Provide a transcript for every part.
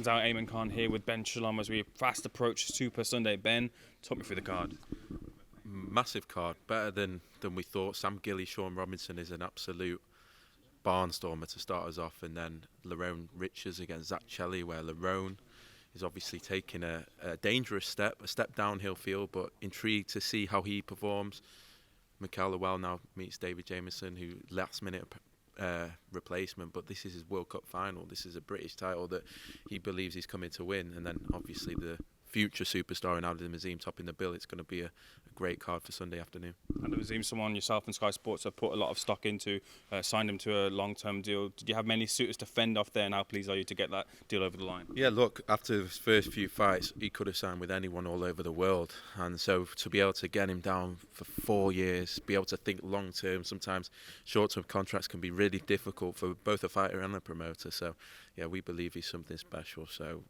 Seconds Out, Ayman Khan here with Ben Shalom as we fast approach Super Sunday. Ben, talk me through the card. Massive card, better than we thought. Sam Gilly, Sean Robinson is an absolute barnstormer to start us off, and then Lerone Richards against Zach Chelli, where Lerone is obviously taking a dangerous step, a step downhill field, but intrigued to see how he performs. Mikel Lowell now meets David Jamieson, who last minute replacement, but this is his World Cup final. This is a British title that he believes he's coming to win, and then obviously the future superstar in Adam Azim topping the bill. It's going to be a great card for Sunday afternoon. Adam Azim, someone yourself and Sky Sports have put a lot of stock into, signed him to a long-term deal. Did you have many suitors to fend off there, and how pleased are you to get that deal over the line? Yeah, look, after his first few fights, he could have signed with anyone all over the world, and so to be able to get him down for 4 years, be able to think long-term, sometimes short-term contracts can be really difficult for both a fighter and a promoter, so yeah, we believe he's something special, so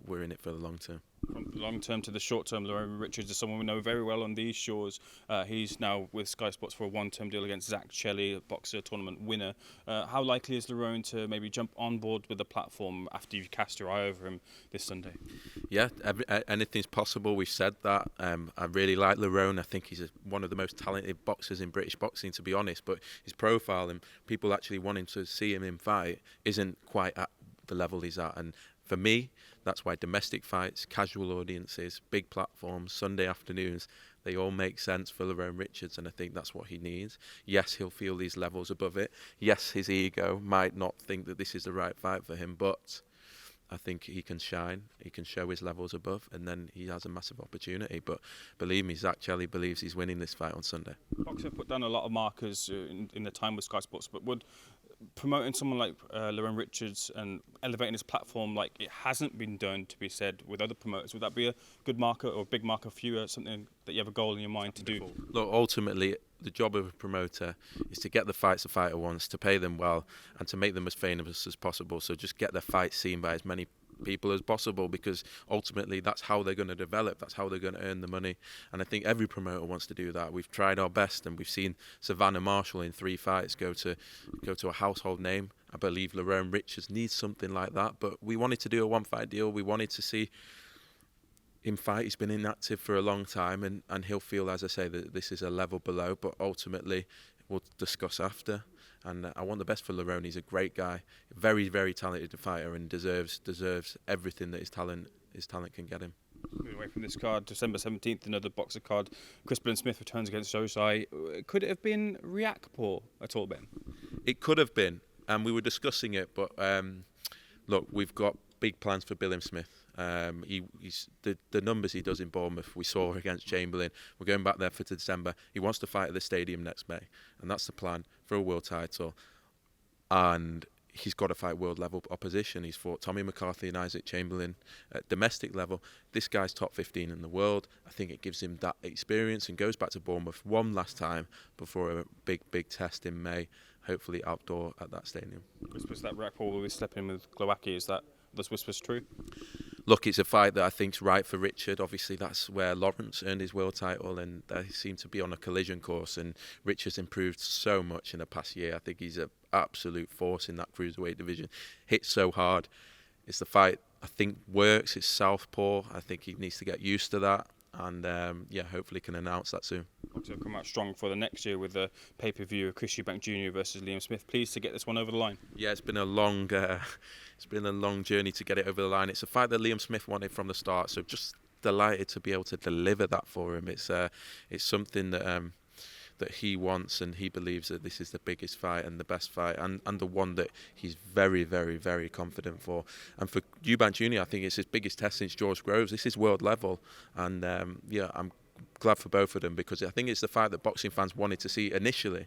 we're in it for the long term. From the long term to the short term, Lerone Richards is someone we know very well on these shores. He's now with Sky Sports for a one-term deal against Zach Chelli, a boxer tournament winner. How likely is Lerone to maybe jump on board with the platform after you've cast your eye over him this Sunday? Yeah, anything's possible. We've said that. I really like Lerone. I think he's one of the most talented boxers in British boxing, to be honest. But his profile and people actually wanting to see him in fight isn't quite at the level he's at. And for me, that's why domestic fights, casual audiences, big platforms, Sunday afternoons, they all make sense for Lerone Richards, and I think that's what he needs. Yes, he'll feel these levels above it. Yes, his ego might not think that this is the right fight for him, but I think he can shine, he can show his levels above, and then he has a massive opportunity. But believe me, Zach Chelli believes he's winning this fight on Sunday. Boxer put down a lot of markers in the time with Sky Sports, but would promoting someone like Lerone Richards and elevating his platform like it hasn't been done, to be said, with other promoters, would that be a good marker or a big marker for you, something that you have a goal in your mind to do? Look, ultimately, the job of a promoter is to get the fights a fighter wants, to pay them well, and to make them as famous as possible. So just get the fight seen by as many people as possible, because ultimately that's how they're going to develop, that's how they're going to earn the money, and I think every promoter wants to do that. We've tried our best, and we've seen Savannah Marshall in 3 fights go to a household name. I believe Lerone Richards needs something like that, but we wanted to do a 1-fight deal. We wanted to see him fight. He's been inactive for a long time, and he'll feel, as I say, that this is a level below, but ultimately we'll discuss after. And I want the best for Lerone. He's a great guy, very, very talented fighter, and deserves everything that his talent can get him. Moving away from this card, December 17th, another boxer card. Chris Smith returns against Josai. Could it have been Riakporhe at all, Ben? It could have been, and we were discussing it, but look, we've got big plans for Billy Smith. He's the numbers he does in Bournemouth, we saw against Chamberlain. We're going back there for December. He wants to fight at the stadium next May, and that's the plan for a world title. And he's got to fight world level opposition. He's fought Tommy McCarthy and Isaac Chamberlain at domestic level. This guy's top 15 in the world. I think it gives him that experience, and goes back to Bournemouth one last time before a big test in May, hopefully outdoor at that stadium. Whispers that Riakporhe will be stepping in with Glowacki. Is that those whispers true? Look, it's a fight that I think's right for Richard. Obviously, that's where Lawrence earned his world title, and they seem to be on a collision course. And Richard's improved so much in the past year. I think he's an absolute force in that cruiserweight division. Hits so hard. It's the fight I think works. It's southpaw. I think he needs to get used to that. And hopefully can announce that soon. Also come out strong for the next year with the pay-per-view of Chris Eubank Jr. versus Liam Smith. Pleased to get this one over the line. Yeah, it's been a long journey to get it over the line. It's a fight that Liam Smith wanted from the start, so just delighted to be able to deliver that for him. It's something that he wants, and he believes that this is the biggest fight and the best fight, and the one that he's very, very, very confident for. And for Eubank Jr., I think it's his biggest test since George Groves. This is world level, and I'm glad for both of them, because I think it's the fight that boxing fans wanted to see initially,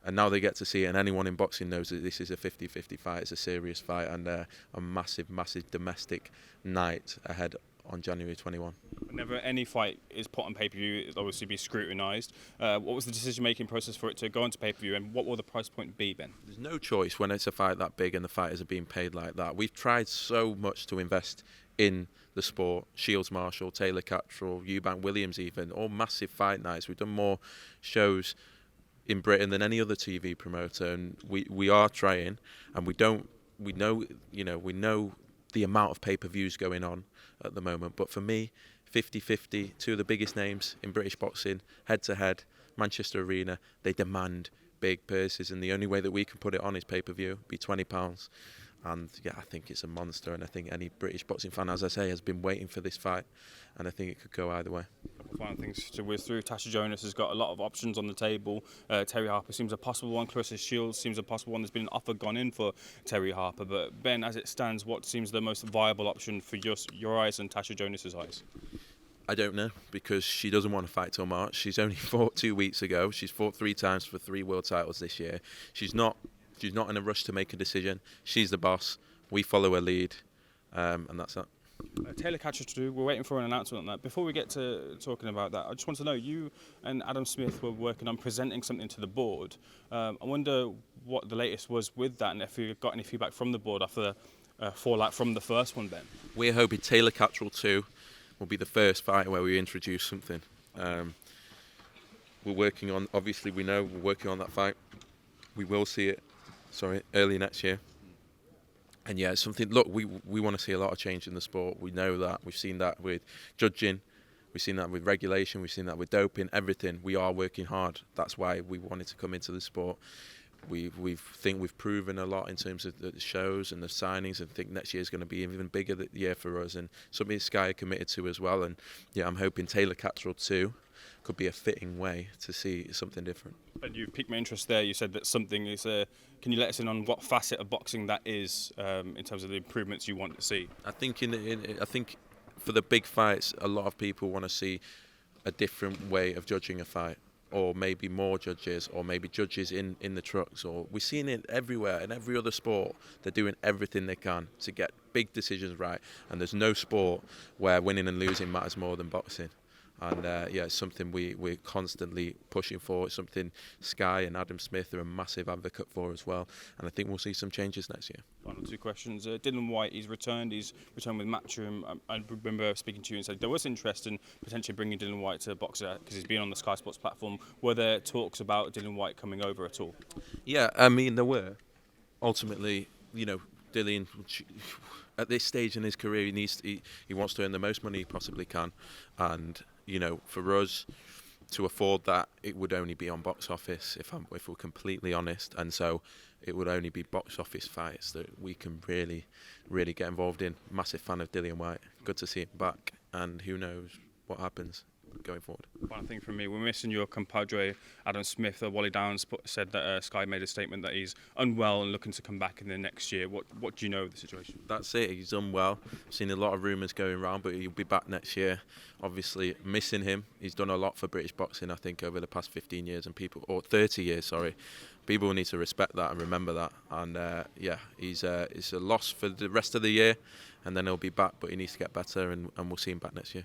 and now they get to see it, and anyone in boxing knows that this is a 50-50 fight. It's a serious fight, and a massive domestic night ahead on January 21. Whenever any fight is put on pay-per-view, it'll obviously be scrutinised. What was the decision-making process for it to go onto pay-per-view, and what will the price point be, Ben? There's no choice when it's a fight that big and the fighters are being paid like that. We've tried so much to invest in the sport. Shields Marshall, Taylor-Catterall, Eubank Williams even, all massive fight nights. We've done more shows in Britain than any other TV promoter, and we are trying, and we know the amount of pay-per-views going on at the moment. But for me, 50-50, two of the biggest names in British boxing, head-to-head, Manchester Arena, they demand big purses, and the only way that we can put it on is pay-per-view, be £20. And yeah, I think it's a monster, and I think any British boxing fan, as I say, has been waiting for this fight, and I think it could go either way. Final things to whiz through. Tasha Jonas has got a lot of options on the table. Terry Harper seems a possible one. Clarissa Shields seems a possible one. There's been an offer gone in for Terry Harper, but Ben, as it stands, what seems the most viable option for your eyes and Tasha Jonas's eyes? I don't know, because she doesn't want to fight till March. She's only fought 2 weeks ago. She's fought 3 times for 3 world titles this year. She's not in a rush to make a decision. She's the boss. We follow her lead, and that's that. Taylor-Catterall, we're waiting for an announcement on that. Before we get to talking about that, I just want to know, you and Adam Smith were working on presenting something to the board. I wonder what the latest was with that, and if you got any feedback from the board after the fallout from the first one, Ben. We're hoping Taylor-Catterall 2 will be the first fight where we introduce something. We're working on, obviously we know we're working on that fight. We will see it, early next year. And yeah, it's something, look, we want to see a lot of change in the sport. We know that. We've seen that with judging. We've seen that with regulation. We've seen that with doping, everything. We are working hard. That's why we wanted to come into the sport. We think we've proven a lot in terms of the shows and the signings, and think next year is going to be even bigger year for us, and something Sky are committed to as well. And yeah, I'm hoping Taylor-Catterall 2 could be a fitting way to see something different. And you piqued my interest there. You said that something is. Can you let us in on what facet of boxing that is in terms of the improvements you want to see? I think I think for the big fights, a lot of people want to see a different way of judging a fight, or maybe more judges, or maybe judges in the trucks. Or we're seeing it everywhere in every other sport. They're doing everything they can to get big decisions right, and there's no sport where winning and losing matters more than boxing. And yeah, it's something we're constantly pushing for. It's something Sky and Adam Smith are a massive advocate for as well. And I think we'll see some changes next year. Final 2 questions. Dylan White, he's returned. He's returned with Matchroom. I remember speaking to you and said there was interest in potentially bringing Dylan White to Boxer because he's been on the Sky Sports platform. Were there talks about Dylan White coming over at all? Yeah, I mean, there were. Ultimately, you know, Dylan, at this stage in his career, he wants to earn the most money he possibly can. And you know, for us to afford that, it would only be on box office, if we're completely honest. And so it would only be box office fights that we can really, really get involved in. Massive fan of Dillian White. Good to see him back. And who knows what happens going forward. One thing from me, we're missing your compadre Adam Smith. Wally Downs said that Sky made a statement that he's unwell and looking to come back in the next year. What do you know of the situation? That's it, he's unwell. I've seen a lot of rumours going around, but he'll be back next year. Obviously missing him. He's done a lot for British boxing, I think, over the past 15 years, and 30 years, sorry. People need to respect that and remember that. And yeah, it's a loss for the rest of the year, and then he'll be back, but he needs to get better, and we'll see him back next year.